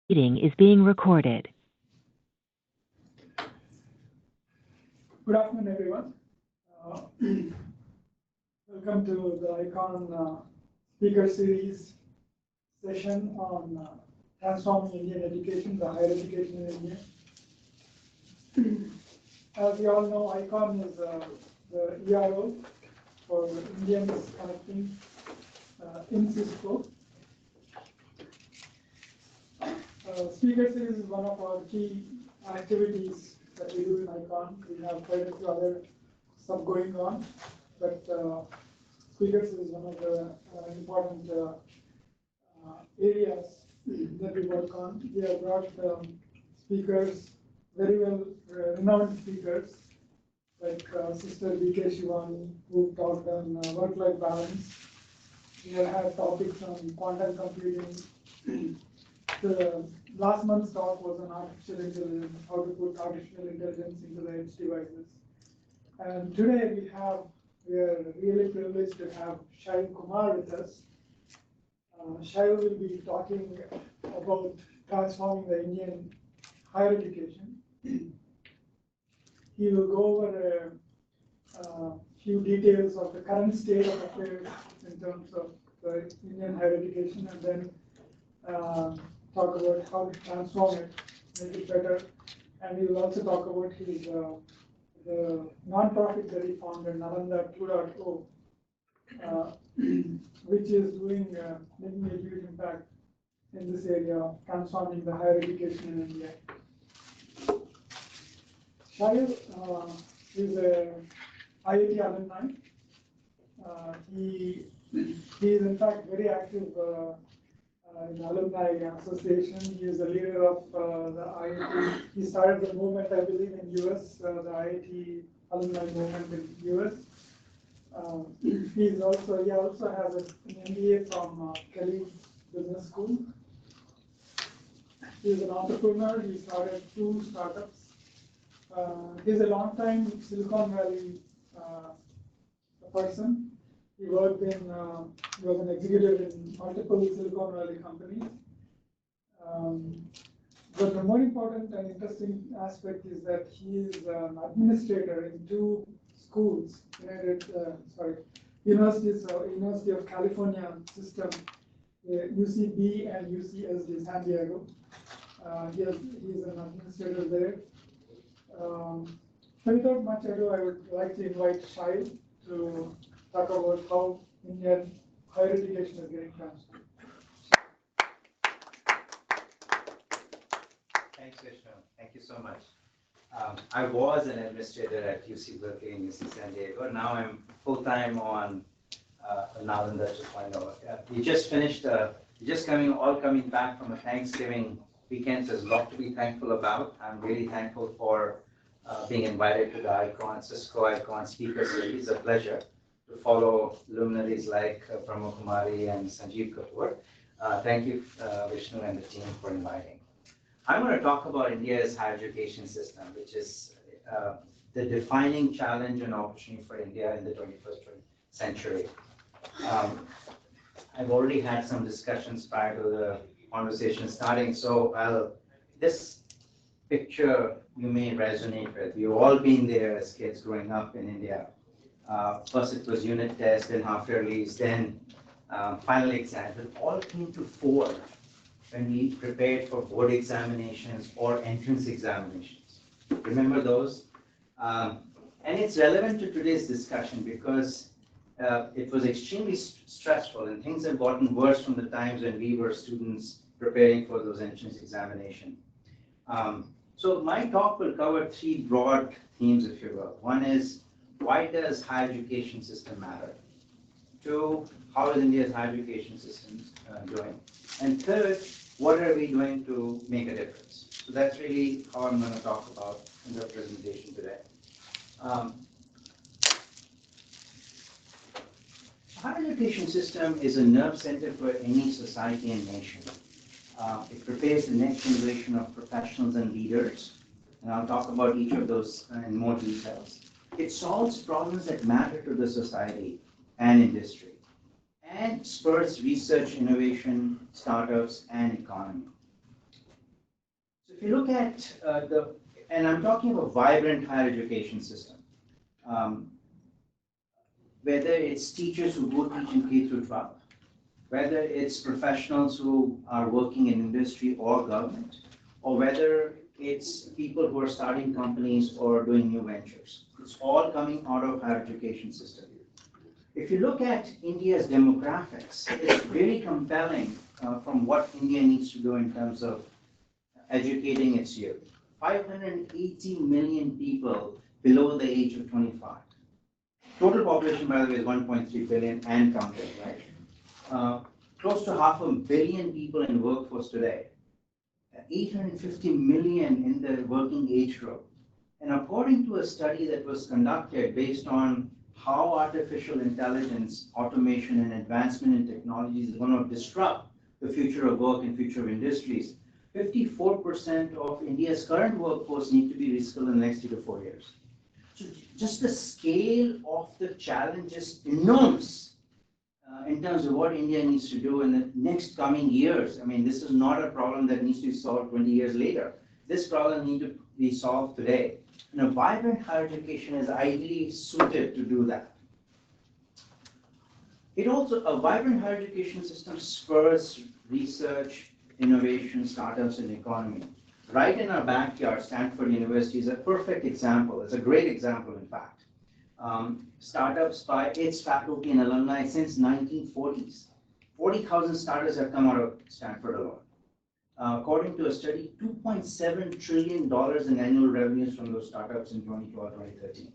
Meeting is being recorded. Good afternoon, everyone. Welcome to the ICON Speaker Series session on transforming Indian education, the higher education in India. As we all know, ICON is the ERO for Indians connecting in Cisco. Speaker Series is one of our key activities that we do in ICON. We have quite a few other stuff going on, but Speaker Series is one of the important areas that we work on. We have brought speakers, very well renowned speakers, like Sister B.K. Shivani, who talked on work-life balance. We have had topics on quantum computing. The last month's talk was on artificial intelligence, how to put artificial intelligence into the edge devices. And today we are really privileged to have Shail Kumar with us. Shail will be talking about transforming the Indian higher education. He will go over a few details of the current state of affairs in terms of the Indian higher education, and then talk about how to transform it, make it better, and we will also talk about his the non-profit that he founded, Nalanda 2.0, which is making a huge impact in this area, transforming the higher education in India. Shail is a IIT alumni. He is in fact very active in the Alumni Association. He is the leader of the IIT. He started the movement, I believe, in US, the IIT alumni movement in US. He also has an MBA from Kelly Business School. He is an entrepreneur. He started 2 startups. He's a long-time Silicon Valley person. He worked in, he was an executive in multiple Silicon Valley companies. But the more important and interesting aspect is that he is an administrator in 2 schools, University of California system, UCB and UCSD San Diego. He is an administrator there. So without much ado, I would like to invite Shail to talk about how Indian higher education is getting transformed. Thanks, Vishnu. Thank you so much. I was an administrator at UC Berkeley and UC San Diego. Now I'm full-time on Nalanda 2.0. We just finished, all coming back from a Thanksgiving weekend, so there's a lot to be thankful about. I'm really thankful for being invited to the Cisco ICON Speaker Series. It's a pleasure to follow luminaries like Brahma Kumari and Sanjeev Kapoor. Thank you, Vishnu and the team, for inviting. I'm going to talk about India's higher education system, which is the defining challenge and opportunity for India in the 21st century. I've already had some discussions prior to the conversation starting, so this picture you may resonate with. We've all been there as kids growing up in India. First it was unit tests, then half yearlies, then final exams. It all came to fore when we prepared for board examinations or entrance examinations. Remember those? And it's relevant to today's discussion because it was extremely stressful and things have gotten worse from the times when we were students preparing for those entrance examinations. So my talk will cover 3 broad themes, if you will. One is, why does higher education system matter? 2, how is India's higher education system doing? And 3rd, what are we doing to make a difference? So that's really how I'm going to talk about in the presentation today. Higher education system is a nerve center for any society and nation. It prepares the next generation of professionals and leaders, and I'll talk about each of those in more details. It solves problems that matter to the society and industry, and spurs research, innovation, startups, and economy. If you look at and I'm talking about vibrant higher education system, um, whether it's teachers who go teach in K through 12, whether it's professionals who are working in industry or government, or whether it's people who are starting companies or doing new ventures. It's all coming out of higher education system. If you look at India's demographics, it's very compelling from what India needs to do in terms of educating its youth. 580 million people below the age of 25. Total population, by the way, is 1.3 billion and counting, right? Close to 500 million people in workforce today. 850 million in the working age group. And according to a study that was conducted based on how artificial intelligence, automation, and advancement in technologies is going to disrupt the future of work and future of industries, 54% of India's current workforce need to be reskilled in the next 3 to 4 years. So just the scale of the challenge is enormous in terms of what India needs to do in the next coming years. I mean, this is not a problem that needs to be solved 20 years later. This problem needs to be solved today. And a vibrant higher education is ideally suited to do that. It also, a vibrant higher education system spurs research, innovation, startups, and economy. Right in our backyard, Stanford University is a perfect example. It's a great example, in fact. Startups by its faculty and alumni since 1940s. 40,000 startups have come out of Stanford alone. According to a study, $2.7 trillion in annual revenues from those startups in 2012-2013.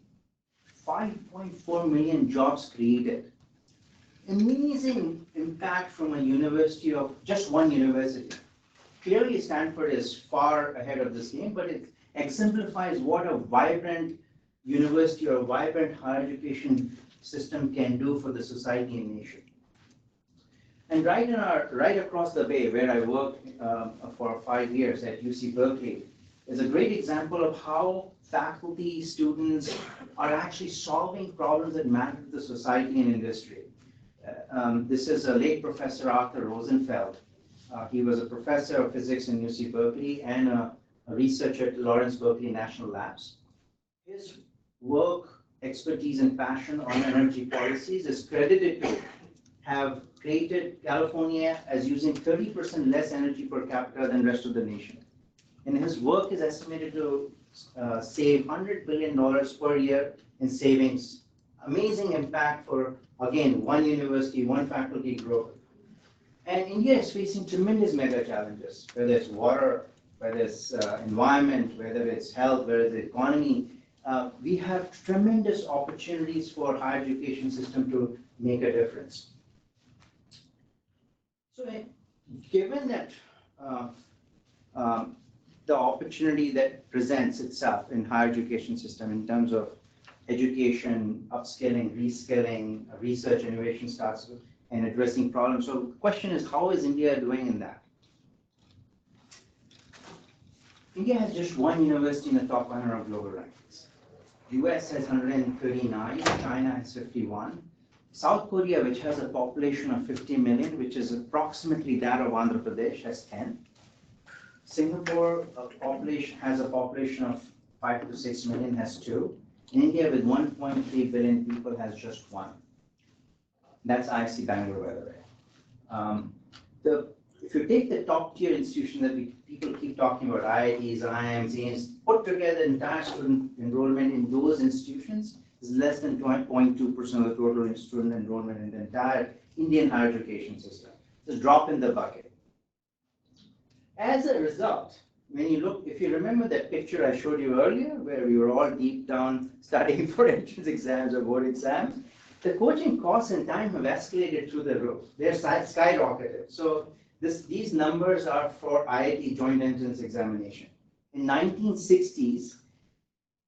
5.4 million jobs created. Amazing impact from a university of just one university. Clearly, Stanford is far ahead of this game, but it exemplifies what a vibrant university or a vibrant higher education system can do for the society and nation. And right across the bay, where I worked for 5 years at UC Berkeley, is a great example of how faculty, students are actually solving problems that matter to the society and industry. This is a late Professor Arthur Rosenfeld. He was a professor of physics in UC Berkeley and a researcher at Lawrence Berkeley National Labs. His work, expertise, and passion on energy policies is credited to have created California as using 30% less energy per capita than the rest of the nation. And his work is estimated to save $100 billion per year in savings. Amazing impact for, again, one university, one faculty group. And India is facing tremendous mega challenges, whether it's water, whether it's environment, whether it's health, whether it's economy. We have tremendous opportunities for higher education system to make a difference. So given that the opportunity that presents itself in higher education system in terms of education, upskilling, reskilling, research, innovation starts and addressing problems. So the question is, how is India doing in that? India has just one university in the top 100 of global rankings. US has 139, China has 51. South Korea, which has a population of 50 million, which is approximately that of Andhra Pradesh, has 10. Singapore has a population of 5 to 6 million, has 2. India, with 1.3 billion people, has just 1. That's IISc Bangalore, by the way. If you take the top tier institution that people keep talking about, IITs, IIMs, AIMS, put together entire student enrollment in those institutions is less than 2.2% of the total student enrollment in the entire Indian higher education system. It's a drop in the bucket. As a result, when you look, if you remember that picture I showed you earlier, where we were all deep down studying for entrance exams or board exams, the coaching costs and time have escalated through the roof. They're skyrocketed. So these numbers are for IIT joint entrance examination. In 1960s,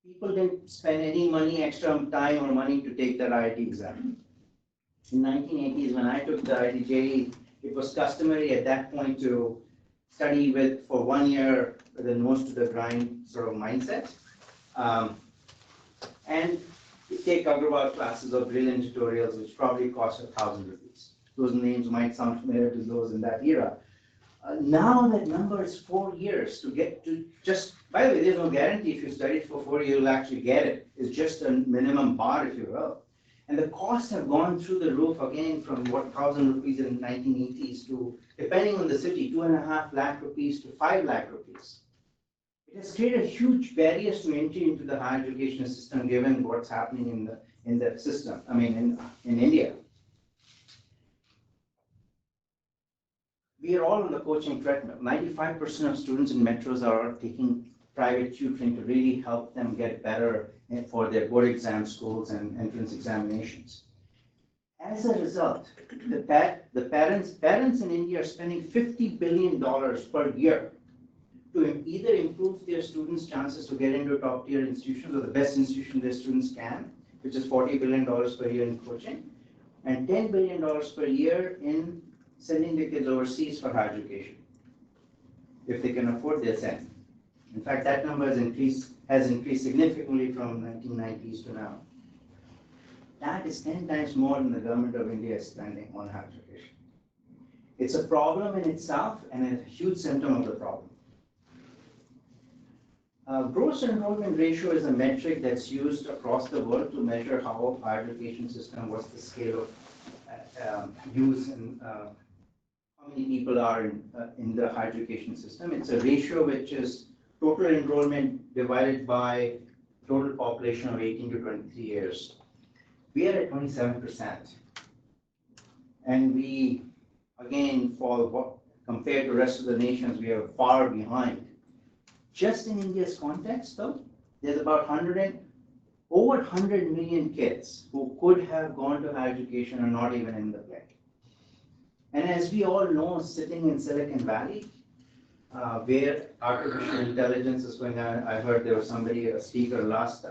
people didn't spend any money, extra time or money to take their IIT exam. In 1980s, when I took the IIT JEE, it was customary at that point to study for 1 year with a nose to the grind sort of mindset. And take Agrawal classes or brilliant tutorials, which probably cost 1,000 rupees. Those names might sound familiar to those in that era. Now that number is 4 years to get to just, by the way, there's no guarantee if you study for 4 years, you'll actually get it. It's just a minimum bar, if you will. And the costs have gone through the roof again from what 1,000 rupees in 1980s to, depending on the city, 2.5 lakh rupees to 5 lakh rupees. It has created huge barriers to entry into the higher education system given what's happening in the system, I mean in India. We are all on the coaching treadmill. 95% of students in metros are taking private tutoring to really help them get better for their board exam scores and entrance examinations. As a result, the parents in India are spending $50 billion per year to either improve their students' chances to get into top tier institutions or the best institution their students can, which is $40 billion per year in coaching, and $10 billion per year in sending the kids overseas for higher education, if they can afford their send. In fact, that number has increased significantly from 1990s to now. That is 10 times more than the government of India is spending on higher education. It's a problem in itself and a huge symptom of the problem. Gross enrollment ratio is a metric that's used across the world to measure how higher education system, what's the scale of use and how many people are in the higher education system. It's a ratio which is total enrollment divided by total population of 18 to 23 years. We are at 27%. And we, again, compared to the rest of the nations, we are far behind. Just in India's context, though, there's about over 100 million kids who could have gone to higher education are not even in the play. And as we all know, sitting in Silicon Valley, where artificial intelligence is going on, I heard there was a speaker last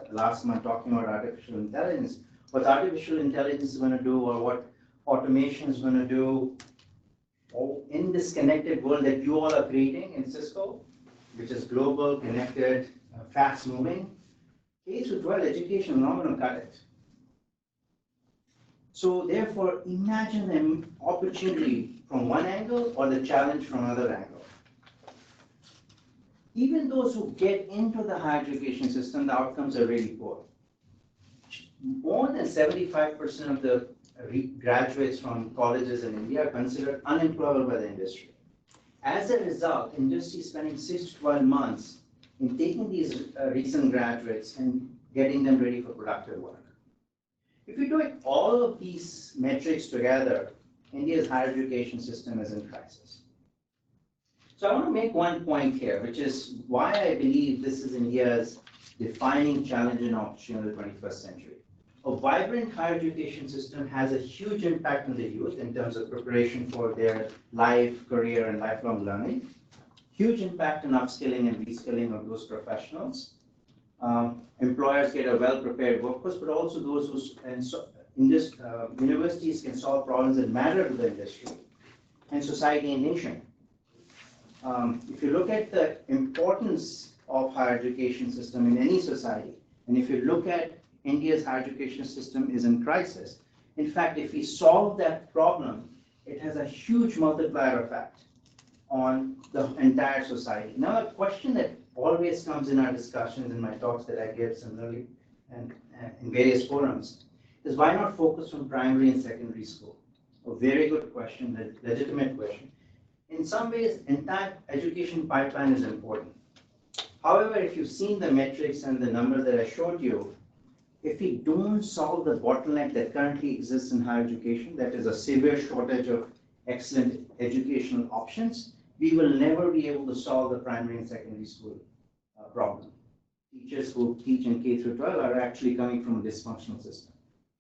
month talking about artificial intelligence. What artificial intelligence is going to do, or what automation is going to do, in this connected world that you all are creating in Cisco, which is global, connected, fast-moving, K-12 education is not going to cut it. So therefore, imagine the opportunity from one angle or the challenge from another angle. Even those who get into the higher education system, the outcomes are really poor. More than 75% of the graduates from colleges in India are considered unemployable by the industry. As a result, industry is spending 6 to 12 months in taking these recent graduates and getting them ready for productive work. If you take all of these metrics together, India's higher education system is in crisis. So I want to make one point here, which is why I believe this is India's defining challenge and opportunity in the 21st century. A vibrant higher education system has a huge impact on the youth in terms of preparation for their life, career, and lifelong learning. Huge impact on upskilling and reskilling of those professionals. Employers get a well-prepared workforce, but also those who universities can solve problems that matter to the industry and society and nation. If you look at the importance of higher education system in any society, and if you look at India's higher education system is in crisis. In fact, if we solve that problem, it has a huge multiplier effect on the entire society. Now, a question that always comes in our discussions, in my talks that I give similarly and in various forums, is why not focus on primary and secondary school? A very good question, a legitimate question. In some ways, entire education pipeline is important. However, if you've seen the metrics and the numbers that I showed you, if we don't solve the bottleneck that currently exists in higher education, that is a severe shortage of excellent educational options, we will never be able to solve the primary and secondary school problem. Teachers who teach in K through 12 are actually coming from a dysfunctional system.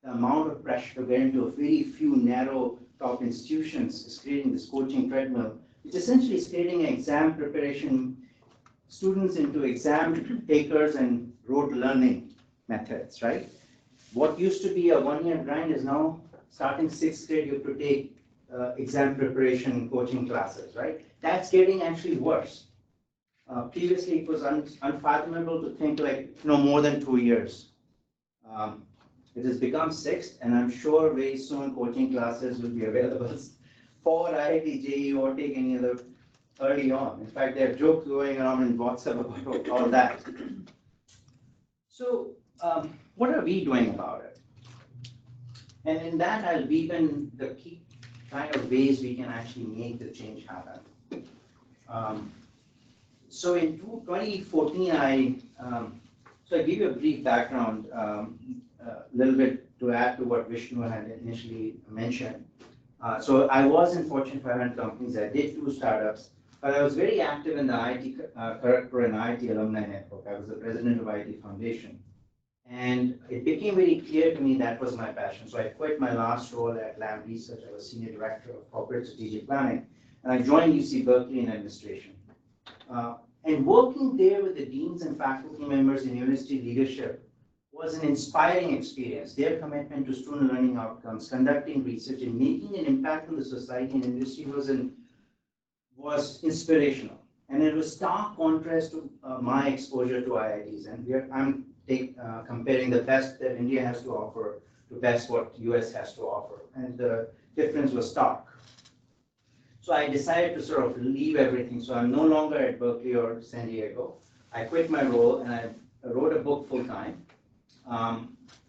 The amount of pressure to get into a very few narrow top institutions is creating this coaching treadmill, which essentially is creating exam preparation students into exam takers and rote learning methods, right? What used to be a one-year grind is now starting 6th grade, you have to take exam preparation coaching classes, right? That's getting actually worse. Previously, it was unfathomable to think like more than 2 years. It has become 6th, and I'm sure very soon coaching classes will be available for IIT, JEE, or take any other early on. In fact, there are jokes going around in WhatsApp about all that. So, what are we doing about it? And in that, I'll weave in the key kind of ways we can actually make the change happen. So in 2014, so I give you a brief background, a little bit to add to what Vishnu had initially mentioned. So I was in Fortune 500 companies. I did 2 startups, but I was very active in the IT Kharagpur and IT alumni network. I was the president of IT Foundation. And it became very clear to me that was my passion. So I quit my last role at Lam Research. I was senior director of corporate strategic planning, and I joined UC Berkeley in administration. And working there with the deans and faculty members in university leadership was an inspiring experience. Their commitment to student learning outcomes, conducting research, and making an impact on the society and industry was inspirational. And it was stark contrast to my exposure to IITs. And I'm comparing the best that India has to offer to best what US has to offer. And the difference was stark. So I decided to sort of leave everything. So I'm no longer at Berkeley or San Diego. I quit my role and I wrote a book full time.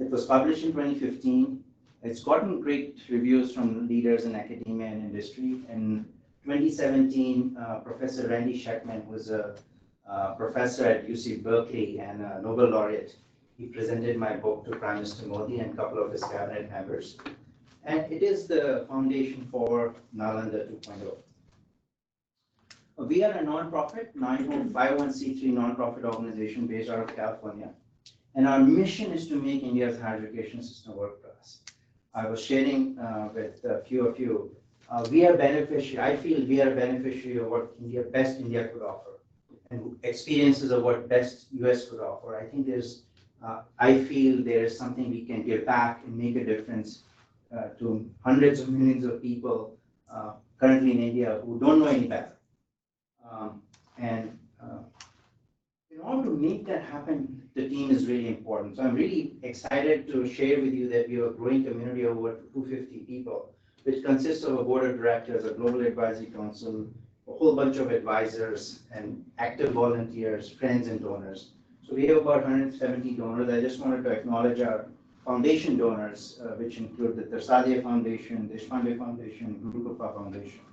It was published in 2015. It's gotten great reviews from leaders in academia and industry. In 2017, Professor Randy Sheckman, who was a professor at UC Berkeley and a Nobel laureate, he presented my book to Prime Minister Modi and a couple of his cabinet members. And it is the foundation for Nalanda 2.0. We are a nonprofit, 501c3 nonprofit organization based out of California. And our mission is to make India's higher education system world class. I was sharing with a few of you, we are beneficiary. I feel we are a beneficiary of what best India could offer, and experiences of what best US could offer. I think I feel there is something we can give back and make a difference to hundreds of millions of people currently in India who don't know any better. In order to make that happen, the team is really important. So I'm really excited to share with you that we have a growing community of over 250 people, which consists of a board of directors, a global advisory council, a whole bunch of advisors and active volunteers, friends and donors. So we have about 170 donors. I just wanted to acknowledge our foundation donors, which include the Tersadia Foundation, Deshpande Foundation, Guru Kripa Foundation.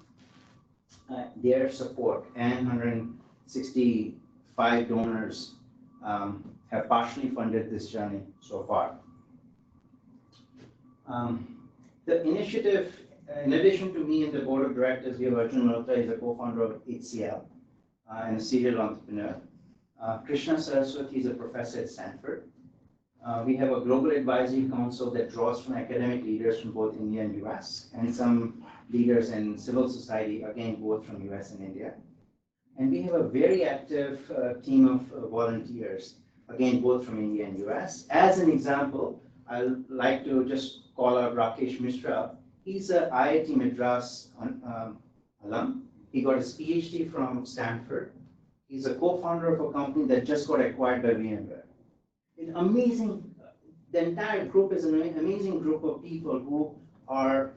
Their support and 165 donors have partially funded this journey so far. The initiative, in addition to me and the board of directors, we have Arjun Malhotra, is a co-founder of HCL and a serial entrepreneur. Krishna Saraswati is a professor at Stanford. We have a global advisory council that draws from academic leaders from both India and US, and some leaders in civil society, again, both from US and India. And we have a very active team of volunteers, again, both from India and US. As an example, I'd like to just call out Rakesh Mishra. He's an IIT Madras alum. He got his PhD from Stanford. He's a co-founder of a company that just got acquired by VMware. An amazing, the entire group is an amazing group of people who are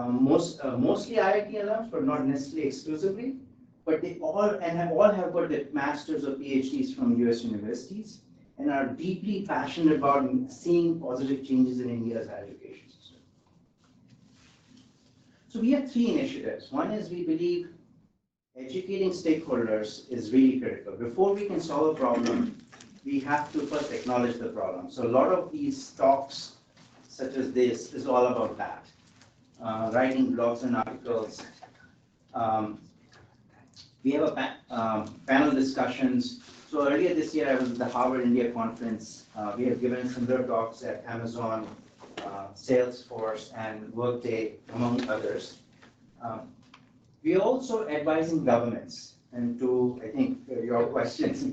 mostly IIT alums, but not necessarily exclusively. But they all have got the masters or PhDs from US universities and are deeply passionate about seeing positive changes in India's higher education system. So we have 3 initiatives. One is we believe educating stakeholders is really critical. Before we can solve a problem, we have to first acknowledge the problem. So a lot of these talks, such as this, is all about that. Writing blogs and articles. We have a panel discussions. So earlier this year, I was at the Harvard India conference. We have given similar talks at Amazon, Salesforce, and Workday, among others. We are also advising governments, and to, I think, your questions,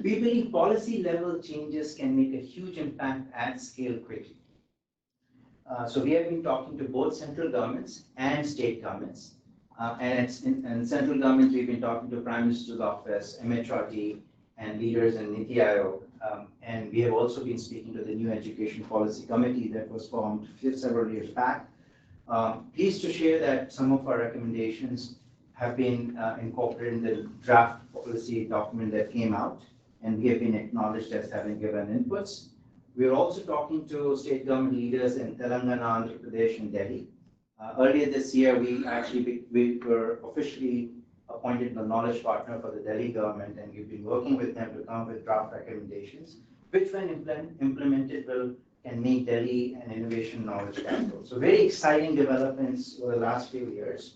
we believe policy level changes can make a huge impact at scale quickly. So we have been talking to both central governments and state governments. And in central government, we've been talking to Prime Minister's office, MHRD, and leaders in Niti Aayog. And we have also been speaking to the new Education Policy Committee that was formed several years back. Pleased to share that some of our recommendations have been incorporated in the draft policy document that came out, and we have been acknowledged as having given inputs. We are also talking to state government leaders in Telangana, Andhra Pradesh, and Delhi. Earlier this year, we were officially appointed the knowledge partner for the Delhi government, and we've been working with them to come up with draft recommendations, which when implemented can make Delhi an innovation knowledge capital. So very exciting developments over the last few years.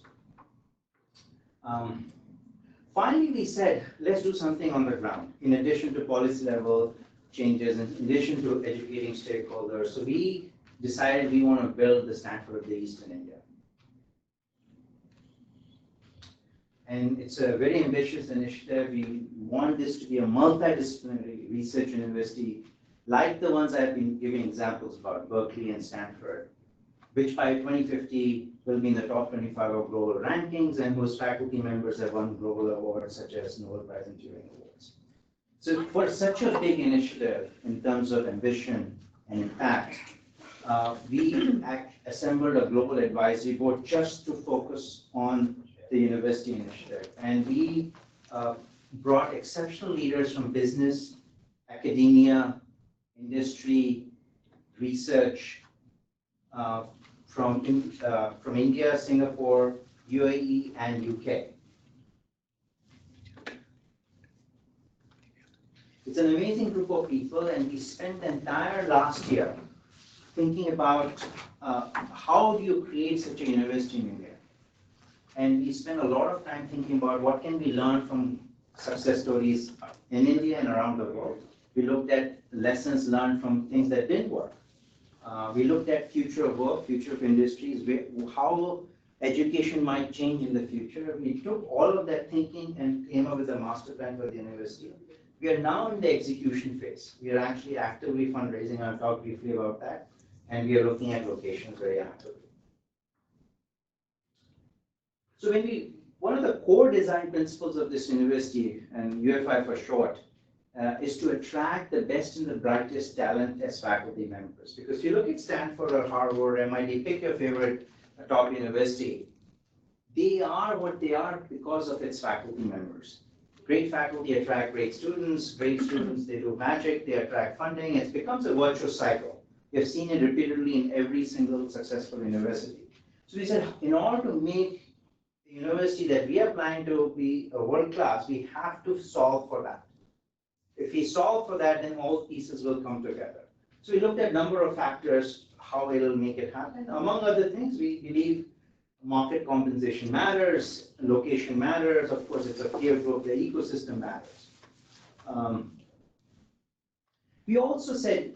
Finally, we said, let's do something on the ground, in addition to policy level changes, in addition to educating stakeholders. So we decided we want to build the Stanford of the East in India. And it's a very ambitious initiative. We want this to be a multidisciplinary research university, like the ones I've been giving examples about, Berkeley and Stanford, which by 2050 will be in the top 25 of global rankings, and whose faculty members have won global awards such as Nobel Prize in Turing Awards. So for such a big initiative in terms of ambition and impact, we assembled a global advisory board just to focus on the university initiative. And we brought exceptional leaders from business, academia, industry, research, from India, Singapore, UAE, and UK. It's an amazing group of people, and we spent the entire last year thinking about how do you create such a university in India. And we spent a lot of time thinking about what can we learn from success stories in India and around the world. We looked at lessons learned from things that didn't work. We looked at future of work, future of industries, how education might change in the future. We took all of that thinking and came up with a master plan for the university. We are now in the execution phase. We are actually actively fundraising. I'll talk briefly about that. And we are looking at locations very actively. So one of the core design principles of this university, and UFI for short, is to attract the best and the brightest talent as faculty members. Because if you look at Stanford or Harvard, MIT, pick your favorite top university, they are what they are because of its faculty members. Great faculty attract great students, they do magic, they attract funding. It becomes a virtuous cycle. We have seen it repeatedly in every single successful university. So we said, in order to make the university that we are planning to be a world class, we have to solve for that. If we solve for that, then all pieces will come together. So we looked at a number of factors, how it will make it happen. Among other things, we believe market compensation matters, location matters, of course it's a peer group, the ecosystem matters. We also said,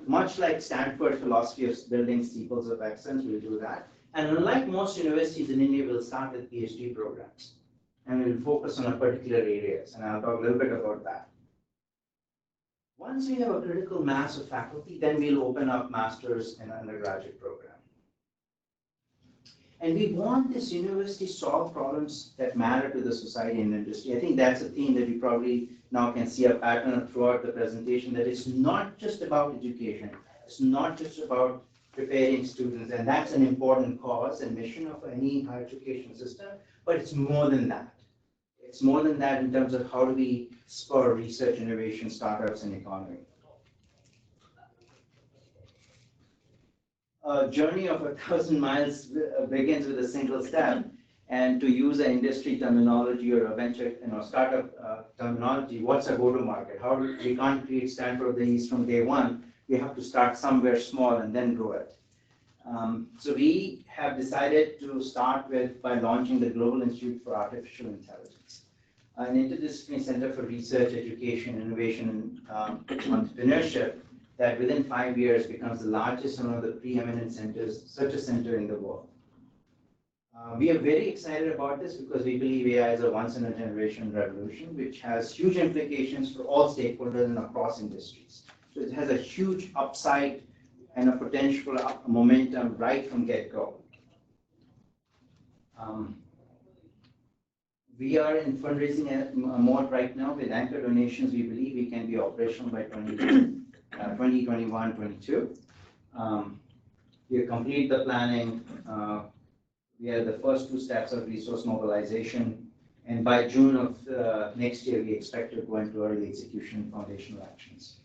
much like Stanford philosophy of building steeples of excellence, we'll do that. And unlike most universities in India, we'll start with PhD programs. And we'll focus on a particular areas, and I'll talk a little bit about that. Once we have a critical mass of faculty, then we'll open up master's and undergraduate program. And we want this university to solve problems that matter to the society and industry. I think that's a theme that you probably now can see a pattern throughout the presentation, that it's not just about education. It's not just about preparing students, and that's an important cause and mission of any higher education system, but it's more than that. It's more than that in terms of how do we spur research, innovation, startups, and economy. A journey of 1,000 miles begins with a single step. And to use an industry terminology or a venture, startup terminology, what's a go-to-market? We can't create Stanford of the East from day one. We have to start somewhere small and then grow it. So we have decided to start by launching the Global Institute for Artificial Intelligence, an interdisciplinary center for research, education, innovation, and entrepreneurship that within 5 years becomes the largest and one of the preeminent centers, such a center in the world. We are very excited about this because we believe AI is a once-in-a-generation revolution, which has huge implications for all stakeholders and across industries. So it has a huge upside and a potential momentum right from get-go. We are in fundraising mode right now with anchor donations. We believe we can be operational by 2021-22. We have completed the planning. We are the first two steps of resource mobilization. And by June of next year, we expect to go into early execution foundational actions.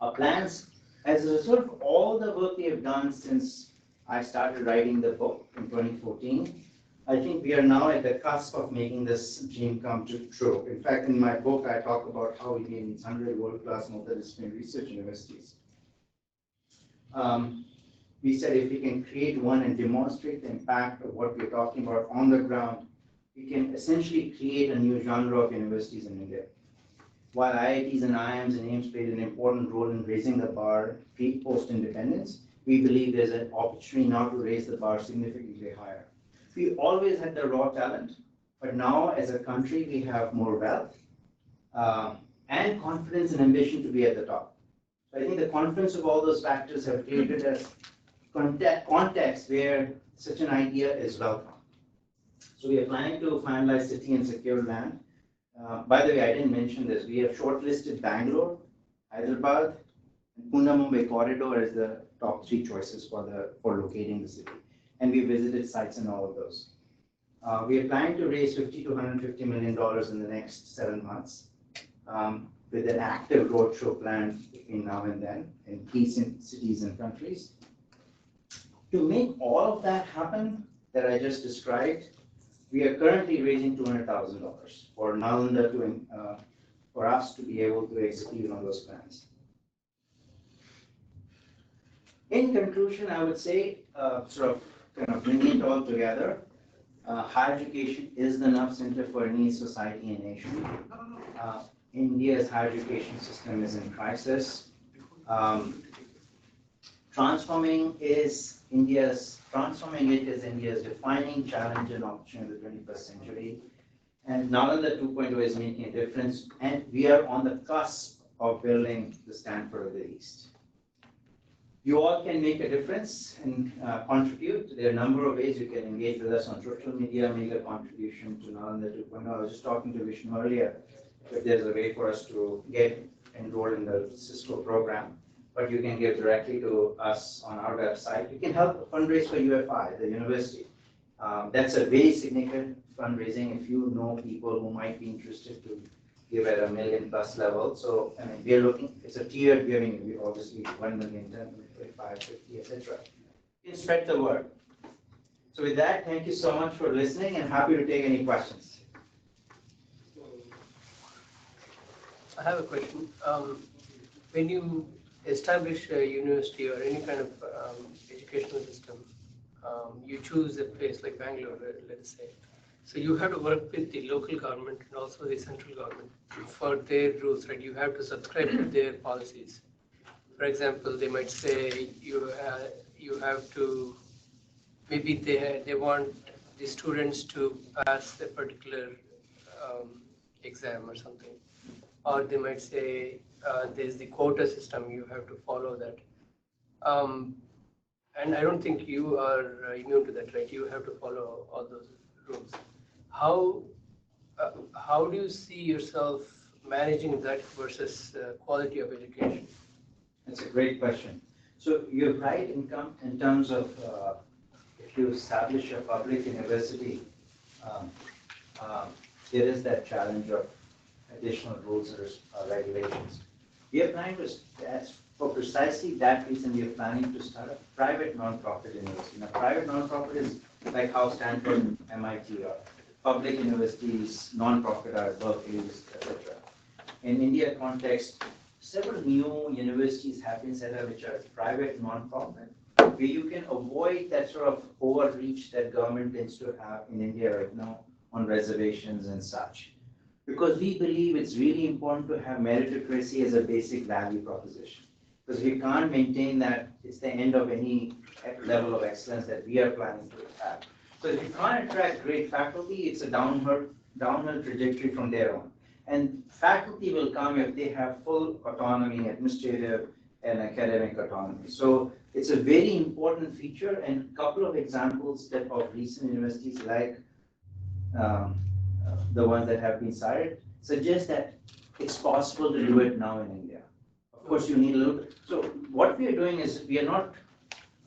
Our plans, as a result of all the work we have done since I started writing the book in 2014, I think we are now at the cusp of making this dream come true. In fact, in my book, I talk about how we need 100 world-class multidisciplinary research universities. We said if we can create one and demonstrate the impact of what we're talking about on the ground, we can essentially create a new genre of universities in India. While IITs and IIMs and AIMS played an important role in raising the bar post-independence, we believe there's an opportunity now to raise the bar significantly higher. We always had the raw talent, but now as a country, we have more wealth and confidence and ambition to be at the top. So I think the confluence of all those factors have created a context where such an idea is welcome. So we are planning to finalize city and secure land. By the way, I didn't mention this. We have shortlisted Bangalore, Hyderabad, and Pune Mumbai corridor as the top 3 choices for locating the city. And we visited sites in all of those. We are planning to raise $50 to $150 million in the next 7 months, with an active roadshow plan between now and then in key cities and countries. To make all of that happen that I just described, we are currently raising $200,000 for Nalanda for us to be able to execute on those plans. In conclusion, I would say, kind of bringing it all together, higher education is the nerve center for any society and nation. India's higher education system is in crisis. Transforming it is India's defining challenge and opportunity of the 21st century. And Nalanda 2.0 is making a difference, and we are on the cusp of building the Stanford of the East. You all can make a difference and contribute. There are a number of ways you can engage with us on social media, make a contribution to Nalanda 2.0. I was just talking to Vishnu earlier, if there's a way for us to get enrolled in the Cisco program, but you can give directly to us on our website. You can help fundraise for UFI, the university. That's a very significant fundraising if you know people who might be interested to give at $1 million+ level. So, I mean, we are looking, it's a tiered giving, we obviously 1 million, 10 million, 25, 50, etc. You can spread the word. So with that, thank you so much for listening and happy to take any questions. I have a question. When you establish a university or any kind of educational system, you choose a place like Bangalore, let us say. So you have to work with the local government and also the central government for their rules, right? You have to subscribe to their policies. For example, they might say you have to, maybe they want the students to pass a particular exam or something. Or they might say there's the quota system, you have to follow that. And I don't think you are immune to that, right? You have to follow all those rules. How do you see yourself managing that versus quality of education? That's a great question. So you're right in terms of if you establish a public university, there is that challenge of additional rules or regulations. We are planning to, for precisely that reason, we are planning to start a private non-profit university. Now, private non-profit is like how Stanford and MIT are. Public universities, non-profit are Berkeley, etc. In India context, several new universities have been set up which are private non-profit, where you can avoid that sort of overreach that government tends to have in India right now on reservations and such. Because we believe it's really important to have meritocracy as a basic value proposition. Because we can't maintain that it's the end of any level of excellence that we are planning to have. So if you can't attract great faculty, it's a downhill trajectory from there on. And faculty will come if they have full autonomy, administrative and academic autonomy. So it's a very important feature, and a couple of examples of recent universities like the ones that have been cited suggest that it's possible to do it now in India. Of course, you need a little bit. So what we are doing is we are not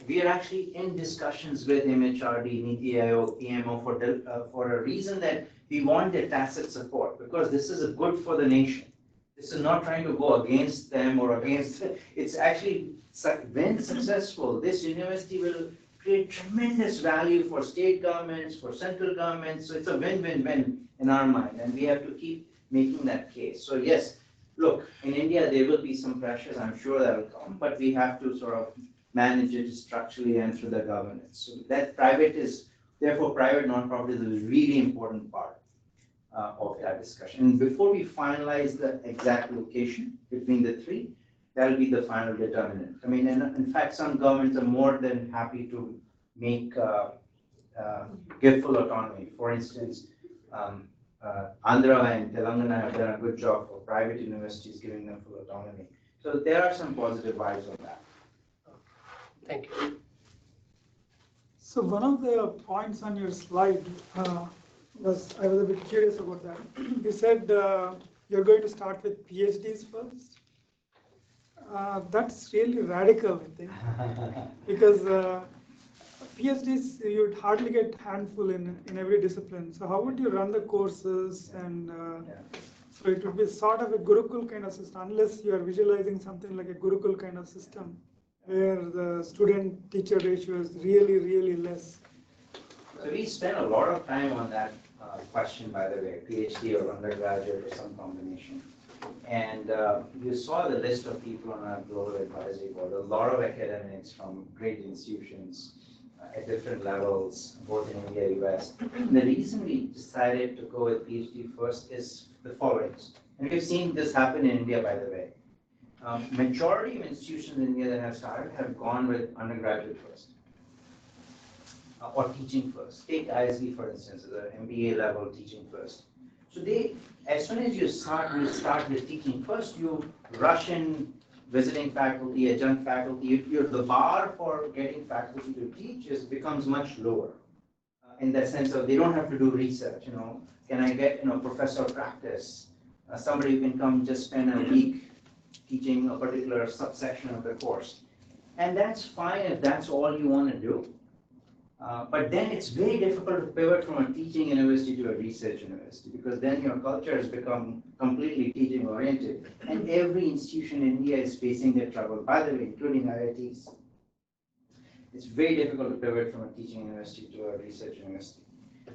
We are actually in discussions with MHRD, NITI Aayog, PMO for a reason that we want their tacit support, because this is a good for the nation. This is not trying to go against them or against, it's actually, when successful, this university will create tremendous value for state governments, for central governments, so it's a win-win-win in our mind, and we have to keep making that case. So yes, look, in India, there will be some pressures, I'm sure that will come, but we have to sort of manage it structurally and through the governance. So that therefore private nonprofit is a really important part of that discussion. And before we finalize the exact location between the three, that'll be the final determinant. I mean, in fact, some governments are more than happy to give full autonomy. For instance, Andhra and Telangana have done a good job for private universities giving them full autonomy. So there are some positive vibes on that. Thank you. So one of the points on your slide I was a bit curious about that. You said you're going to start with PhDs first. That's really radical, I think, because PhDs you'd hardly get handful in every discipline. So how would you run the courses? And so it would be sort of a Gurukul kind of system, unless you are visualizing something like a Gurukul kind of system, where the student-teacher ratio is really, really less. So we spent a lot of time on that question, by the way, PhD or undergraduate or some combination. And you saw the list of people on our global advisory board, a lot of academics from great institutions at different levels, both in India and US. And the reason we decided to go with PhD first is the following. And we've seen this happen in India, by the way. Majority of institutions in India that have started have gone with undergraduate first. Or teaching first. Take ISB, for instance, the MBA level teaching first. So as soon as you start with teaching first, you rush in visiting faculty, adjunct faculty. The bar for getting faculty to teach becomes much lower. In the sense of they don't have to do research. Can I get professor practice? Somebody who can come just spend a week teaching a particular subsection of the course. And that's fine if that's all you want to do. But then it's very difficult to pivot from a teaching university to a research university, because then your culture has become completely teaching oriented. And every institution in India is facing that trouble, by the way, including IITs. It's very difficult to pivot from a teaching university to a research university.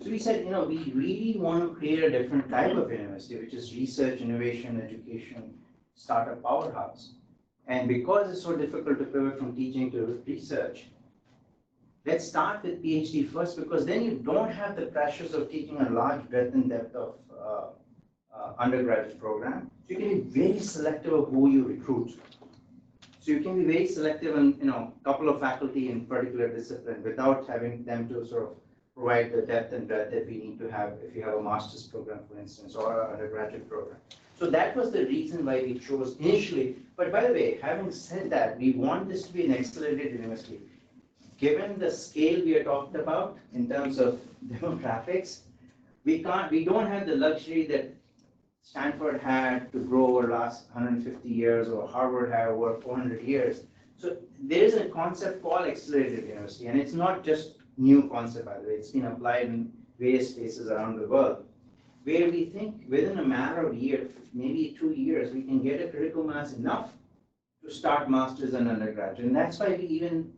So we said, we really want to create a different type of university, which is research, innovation, education, startup powerhouse. And because it's so difficult to pivot from teaching to research, let's start with PhD first, because then you don't have the pressures of teaching a large breadth and depth of undergraduate program. So you can be very selective of who you recruit. So you can be very selective in a couple of faculty in particular discipline without having them to sort of provide the depth and breadth that we need to have if you have a master's program, for instance, or an undergraduate program. So that was the reason why we chose initially. But by the way, having said that, we want this to be an accelerated university. Given the scale we are talking about in terms of demographics, we don't have the luxury that Stanford had to grow over the last 150 years or Harvard had over 400 years. So there is a concept called accelerated university, and it's not just new concept, by the way. It's been applied in various spaces around the world, where we think within a matter of years, maybe 2 years, we can get a critical mass enough to start masters and undergraduate. And that's why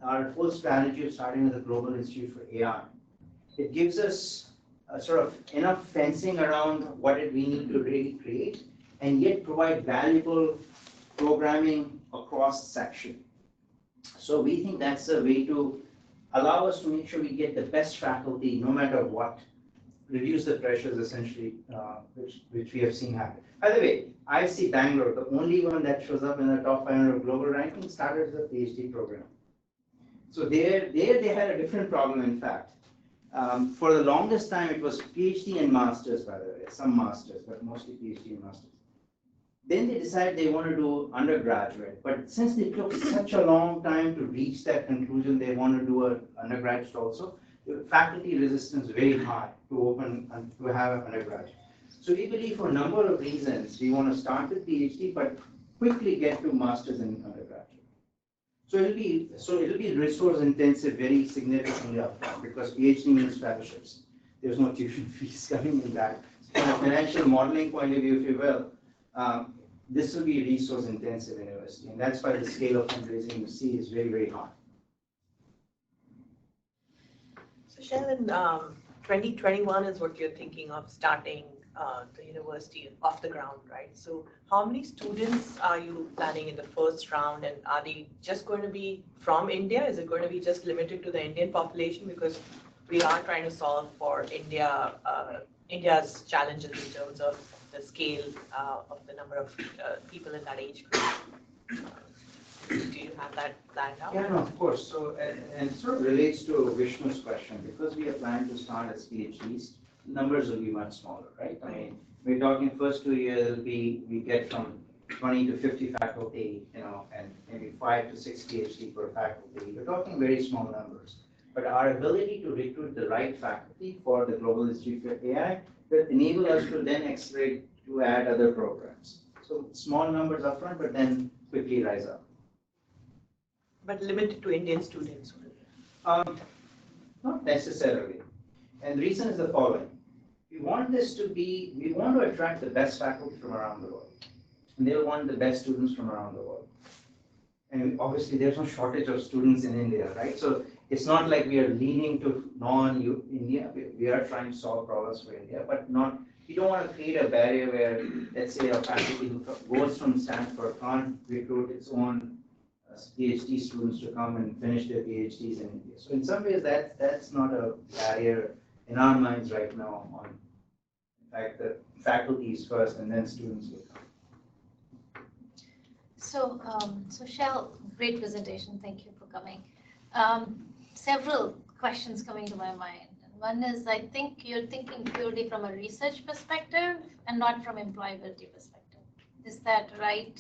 our whole strategy of starting with the Global Institute for AI. It gives us sort of enough fencing around what we need to really create, and yet provide valuable programming across section. So we think that's a way to allow us to make sure we get the best faculty no matter what, reduce the pressures essentially, which we have seen happen. By the way, I see Bangalore, the only one that shows up in the top 500 global ranking, started as a PhD program. So there they had a different problem, in fact. For the longest time, it was PhD and masters, by the way, some masters, but mostly PhD and masters. Then they decided they want to do undergraduate, but since they took such a long time to reach that conclusion, they want to do an undergraduate also. The faculty resistance is very high to have an undergraduate. So we believe for a number of reasons, we want to start with PhD, but quickly get to masters and undergraduate. So it'll be resource intensive very significantly upfront because PhD means fellowships. There's no tuition fees coming in that. So from a financial modeling point of view, if you will, this will be resource intensive university, and that's why the scale of fundraising you see is very, very high. So Shail, in 2021 is what you're thinking of starting the university off the ground, right? So how many students are you planning in the first round, and are they just going to be from India? Is it going to be just limited to the Indian population? Because we are trying to solve for India's challenges in terms of the scale of the number of people in that age group. Do you have that planned out? Yeah, no, of course. So, and sort of relates to Vishnu's question, because we are planning to start as PhDs, numbers will be much smaller, right? I mean, we're talking first 2 years, we get from 20 to 50 faculty, and maybe 5 to 6 PhD per faculty. We're talking very small numbers. But our ability to recruit the right faculty for the Global Institute for AI will enable us to then accelerate to add other programs. So small numbers upfront, but then quickly rise up. But limited to Indian students? Not necessarily. And the reason is the following. We want to attract the best faculty from around the world. And they'll want the best students from around the world. And obviously there's no shortage of students in India, right? So it's not like we are leaning to non-India. We are trying to solve problems for India, but we don't want to create a barrier where, let's say, a faculty who goes from Stanford can't recruit its own PhD students to come and finish their PhDs in India. So in some ways, that's not a barrier in our minds right now. In fact, the faculty is first, and then students will come. So, Shail, great presentation. Thank you for coming. Several questions coming to my mind. One is, I think you're thinking purely from a research perspective and not from employability perspective. Is that right?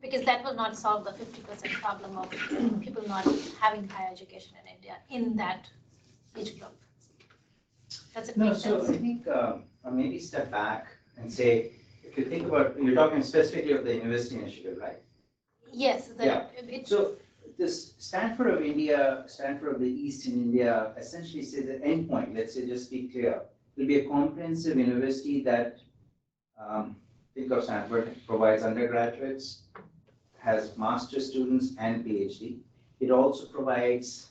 Because that will not solve the 50% problem of people not having higher education in India in that age group. Does it make sense? So I think I'll maybe step back and say, if you think about, you're talking specifically of the university initiative, right? Yes. So this Stanford of India, Stanford of the East in India, essentially says the endpoint, let's say, just be clear, will be a comprehensive university that, think of Stanford, provides undergraduates, has master's students and PhD. It also provides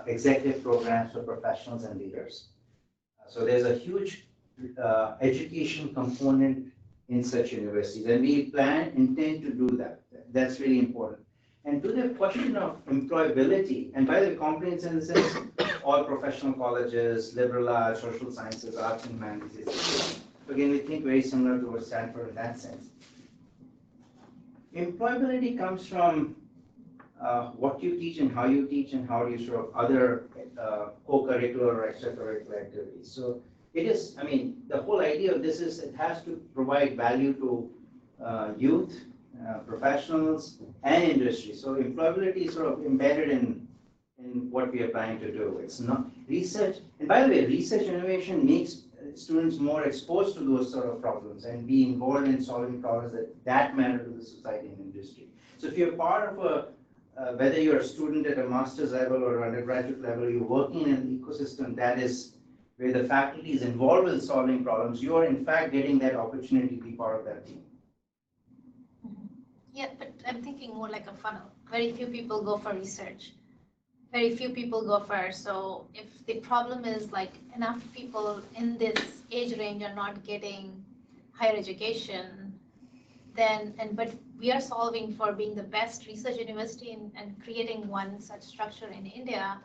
executive programs for professionals and leaders. So there's a huge education component in such universities, and we intend to do that. That's really important. And to the question of employability, and by the way, comprehensive in the sense, all professional colleges, liberal arts, social sciences, arts and humanities. Again, we think very similar to what Stanford in that sense. Employability comes from what you teach and how you teach and how you sort of other co-curricular or extracurricular activities. So it is, I mean, the whole idea of this is it has to provide value to youth, professionals, and industry. So employability is sort of embedded in what we are trying to do. It's not research, and by the way, research innovation makes students more exposed to those sort of problems and be involved in solving problems that matter to the society and industry. So if you're part of whether you're a student at a master's level or undergraduate level, you're working in an ecosystem that is where the faculty is involved in solving problems, you are in fact getting that opportunity to be part of that team. Yeah, but I'm thinking more like a funnel. Very few people go for research. Very few people go for, so if the problem is like enough people in this age range are not getting higher education, then, but we are solving for being the best research university and creating one such structure in India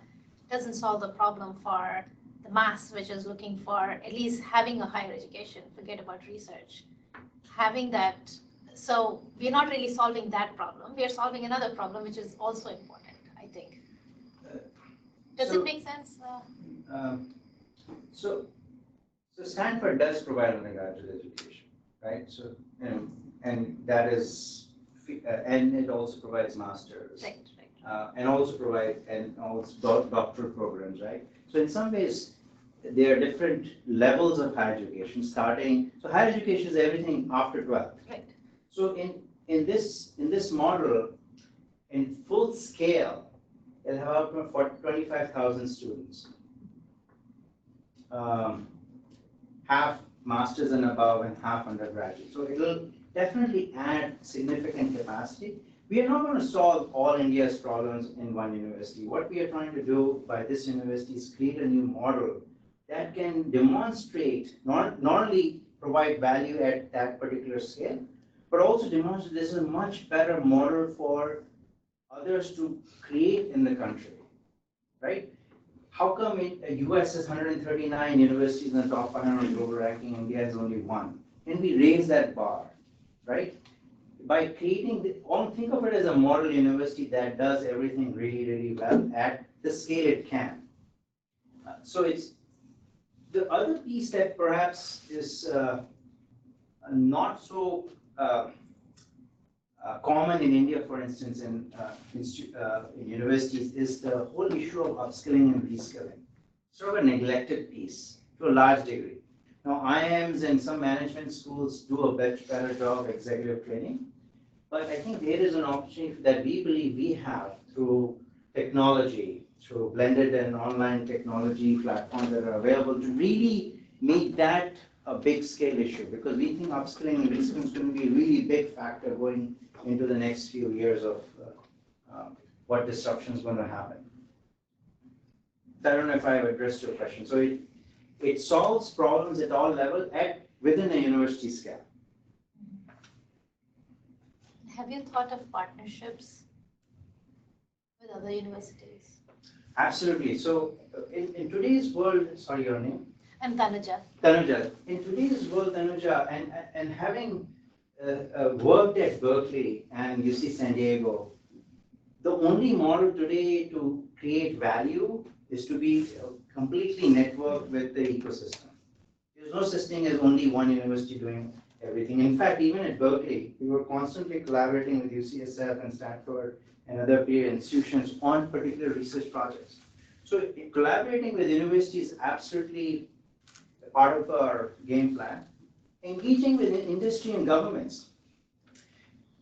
doesn't solve the problem for the mass, which is looking for at least having a higher education, forget about research. Having that, so we're not really solving that problem. We are solving another problem, which is also important, I think. Does it make sense? So Stanford does provide undergraduate education, right? So, and that is, and it also provides masters. Right. And also doctoral programs, right? So in some ways, there are different levels of higher education starting. So higher education is everything after 12th. Right. So in this model, In full scale, it'll have up to 25,000 students. Half masters and above and half undergraduate. So it'll definitely add significant capacity. We are not going to solve all India's problems in one university. What we are trying to do by this university is create a new model that can demonstrate, not only provide value at that particular scale, but also demonstrate this is a much better model for others to create in the country, right? How come US has 139 universities in the top 500 global ranking, India has only one? Can we raise that bar, right? By creating, think of it as a model university that does everything really, really well at the scale it can. So it's the other piece that perhaps is not so common in India, for instance, in universities, is the whole issue of upskilling and reskilling. Sort of a neglected piece to a large degree. Now, IIMs and some management schools do a much better job executive training, but I think there is an opportunity that we believe we have through technology, through blended and online technology platforms that are available to really make that a big scale issue, because we think upskilling and reskilling is going to be a really big factor going into the next few years of what disruption is going to happen. I don't know if I have addressed your question. So it solves problems at all levels within a university scale. Have you thought of partnerships with other universities? Absolutely. So in today's world, sorry, your name? I'm Tanuja. Tanuja. In today's world, Tanuja, and having worked at Berkeley and UC San Diego, the only model today to create value is to be completely networked with the ecosystem. There's no such thing as only one university doing everything. In fact, even at Berkeley, we were constantly collaborating with UCSF and Stanford and other peer institutions on particular research projects. So collaborating with universities is absolutely part of our game plan. Engaging with industry and governments.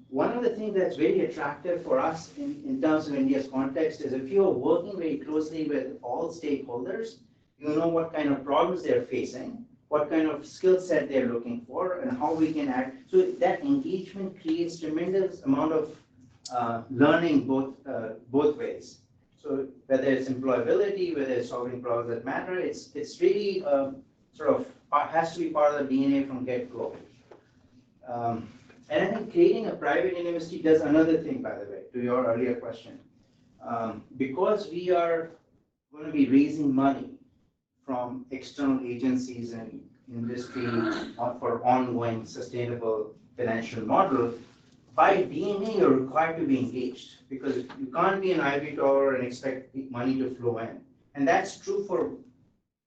One of the things that's very attractive for us in terms of India's context is if you're working very closely with all stakeholders, you know what kind of problems they're facing, what kind of skill set they're looking for, and how we can act. So that engagement creates tremendous amount of learning both ways. So whether it's employability, whether it's solving problems that matter, it's really sort of has to be part of the DNA from get-go. And I think creating a private university does another thing, by the way, to your earlier question. Because we are going to be raising money from external agencies and industry for ongoing sustainable financial model, by DNA you're required to be engaged, because you can't be an ivory tower and expect money to flow in. And that's true for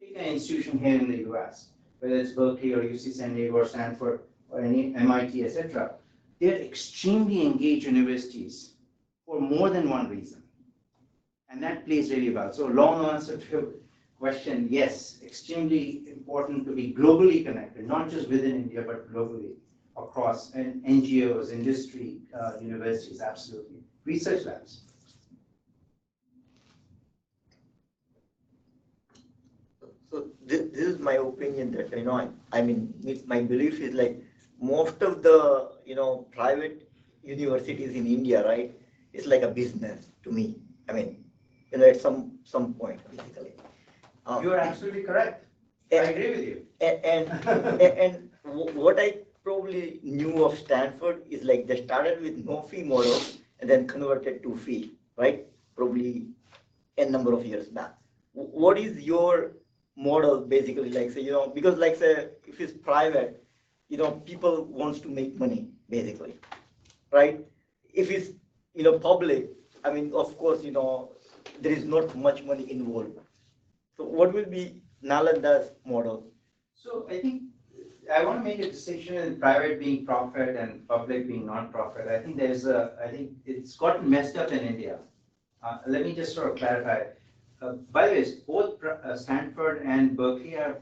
an institution here in the US, whether it's Berkeley or UC San Diego or Stanford or any MIT, etc. They're extremely engaged universities for more than one reason. And that plays really well. So long answer to your question, yes, extremely important to be globally connected, not just within India, but globally across and NGOs, industry, universities, absolutely. Research labs. So this is my opinion that, I mean, my belief is like most of the, private universities in India, right, it's like a business to me. I mean, at some point, basically. You are absolutely correct. I agree with you. And what I probably knew of Stanford is like they started with no fee model and then converted to fee, right? Probably a number of years back. What is your model basically like? So, because like say if it's private, people wants to make money basically, right? If it's public, I mean, of course, there is not much money involved. So what will be Nalanda's model? So I think I want to make a distinction in private being profit and public being non-profit. I think I think it's gotten messed up in India. Let me just sort of clarify. By the way, both Stanford and Berkeley are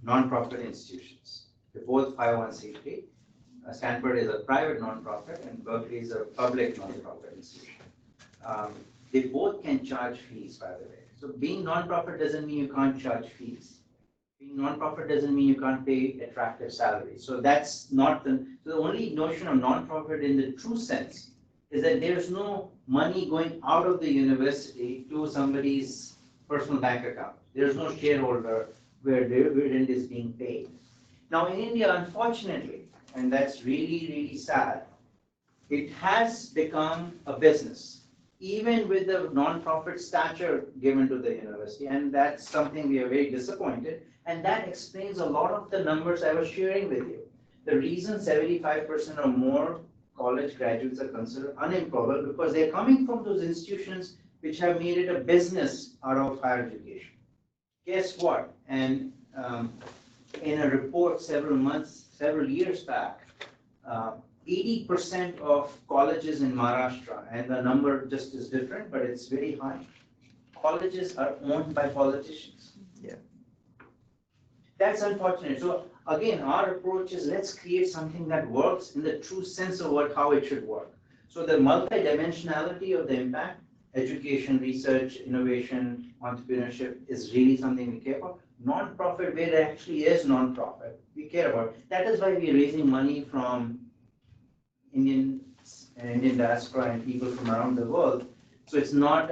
non-profit institutions. They're both 501c3. Stanford is a private non-profit and Berkeley is a public non-profit institution. They both can charge fees, by the way. So being non-profit doesn't mean you can't charge fees. Being non-profit doesn't mean you can't pay attractive salaries. So that's not so the only notion of non-profit in the true sense is that there's no money going out of the university to somebody's personal bank account. There's no shareholder where dividend is being paid. Now in India, unfortunately, and that's really, really sad, it has become a business, even with the non-profit stature given to the university, and that's something we are very disappointed, and that explains a lot of the numbers I was sharing with you. The reason 75% or more college graduates are considered unemployable because they're coming from those institutions which have made it a business out of higher education. Guess what? And in a report several years back, 80% of colleges in Maharashtra, and the number just is different, but it's very high. Colleges are owned by politicians. Yeah. That's unfortunate. So again, our approach is let's create something that works in the true sense of how it should work. So the multidimensionality of the impact, education, research, innovation, entrepreneurship is really something we care about. Non-profit, where there actually is non-profit, we care about. That is why we're raising money from Indian diaspora and people from around the world. So it's not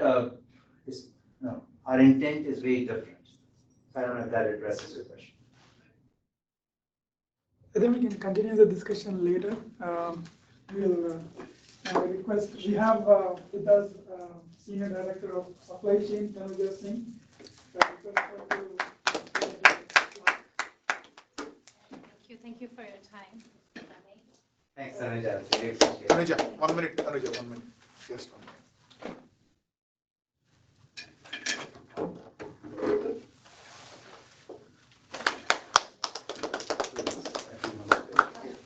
no, our intent is very different. I don't know if that addresses your question. I think we can continue the discussion later. We'll request, we have with us Senior Director of Supply Chain, Tanuja Singh. Thank you for your time. Thanks, Tanuja. Really appreciate it. Tanuja, 1 minute, Tanuja, 1 minute. Just 1 minute.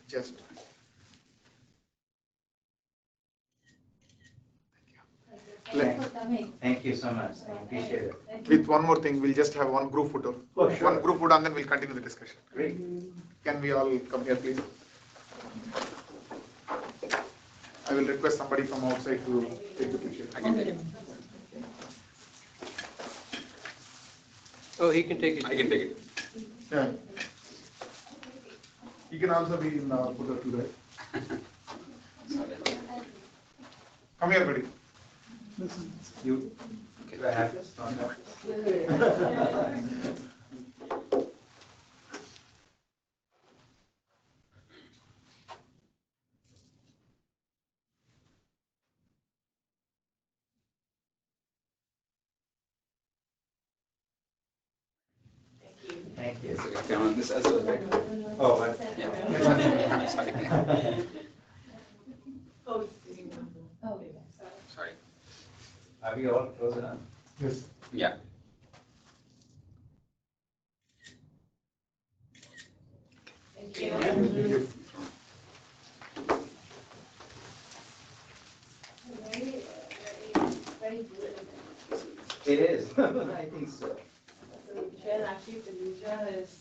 Just. Thank you so much. I appreciate it. With one more thing, we'll just have one group photo. Oh, sure. One group photo and then we'll continue the discussion. Great. Can we all come here, please? I will request somebody from outside to take the picture. I can take it. Oh, he can take it. I can take it. Yeah. You can also be in photo too, right? Come here, buddy. You, do I have this? Not have this? Thank you. So can on this as well, right? Oh, what? Yeah. Sorry. Sorry. Are we all close enough? Yes. Yeah. Thank you. It is. I think so. Shail, actually, Pendyala is